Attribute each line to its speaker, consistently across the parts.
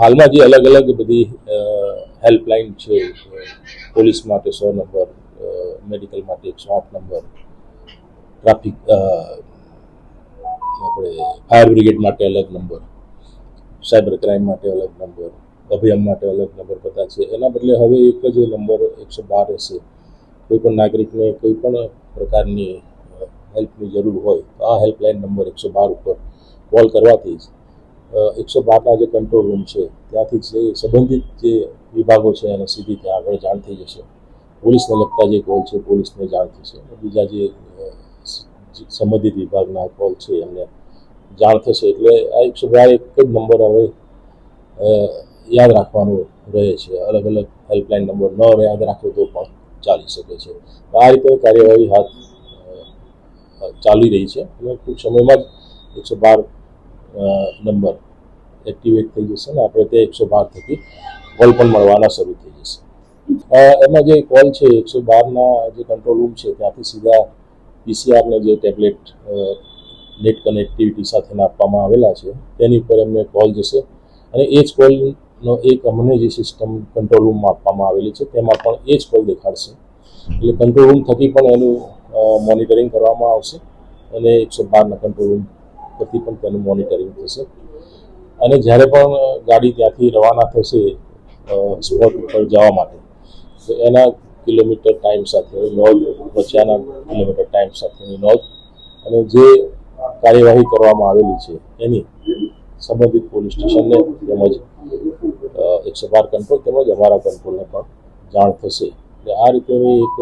Speaker 1: હાલમાં જે અલગ અલગ બધી હેલ્પલાઇન છે, પોલીસ માટે 100 નંબર, મેડિકલ માટે 108 નંબર, ટ્રાફિક આપણે ફાયર બ્રિગેડ માટે અલગ નંબર, સાયબર ક્રાઇમ માટે અલગ નંબર, અભિયાન માટે અલગ નંબર બધા છે. એના બદલે હવે એક જ નંબર 112 હશે. કોઈ પણ નાગરિકને કોઈ પણ પ્રકારની હેલ્પની જરૂર હોય તો આ હેલ્પલાઇન નંબર 112 ઉપર કોલ કરવાથી 112ના જે કંટ્રોલ રૂમ છે ત્યાંથી જે સંબંધિત જે વિભાગો છે એને સીધી ત્યાં આગળ જાણ થઈ જશે. પોલીસને લગતા જે કોલ છે પોલીસને જાણ થશે, બીજા જે સંબંધિત વિભાગના કોલ છે એમને જાણ થશે. એટલે આ 112 એક જ નંબર હવે યાદ રાખવાનું રહે છે. અલગ અલગ હેલ્પલાઇન નંબર ન યાદ રાખવો તો પણ ચાલી શકે છે. આ રીતે કાર્યવાહી હાથ ચાલી રહી છે અને ટૂંક સમયમાં જ 112 નંબર એક્ટિવેટ થઈ જશે અને આપણે તે 112 થકી કોલ પણ મળવાના શરૂ થઈ જશે. એમાં જે કોલ છે 112ના જે કંટ્રોલ રૂમ છે ત્યાંથી સીધા પીસીઆરને જે ટેબ્લેટ નેટ કનેક્ટિવિટી સાથેના આપવામાં આવેલા છે તેની ઉપર એમને કોલ જશે અને એ જ કોલનો એક અમને જે સિસ્ટમ કંટ્રોલ રૂમમાં આપવામાં આવેલી છે તેમાં પણ એ જ કોલ દેખાડશે. એટલે કંટ્રોલ રૂમ થકી પણ એનું મોનિટરિંગ કરવામાં આવશે અને 112ના કંટ્રોલ રૂમ પરથી પણ તેનું મોનિટરિંગ થશે. અને જ્યારે પણ ગાડી ત્યાંથી રવાના થશે સ્પોટ ઉપર જવા માટે તો એના કિલોમીટર ટાઈમ સાથે નોંધ, વચ્ચેના કિલોમીટર ટાઈમ સાથેની નોંધ અને જે કાર્યવાહી કરવામાં આવેલી છે એની સંબંધિત પોલીસ સ્ટેશનને તેમજ 112 કંટ્રોલ તેમજ અમારા કંટ્રોલને પણ જાણ થશે. એટલે આ રીતેની એક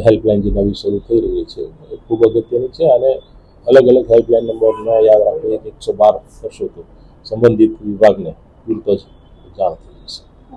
Speaker 1: હેલ્પલાઇન જે નવી શરૂ થઈ રહી છે એ ખૂબ અગત્યની છે અને અલગ અલગ હેલ્પલાઇન નંબર ન યાદ રાખો, 112 કરશો તો સંબંધિત વિભાગને તુરંત જ જાણ થશે.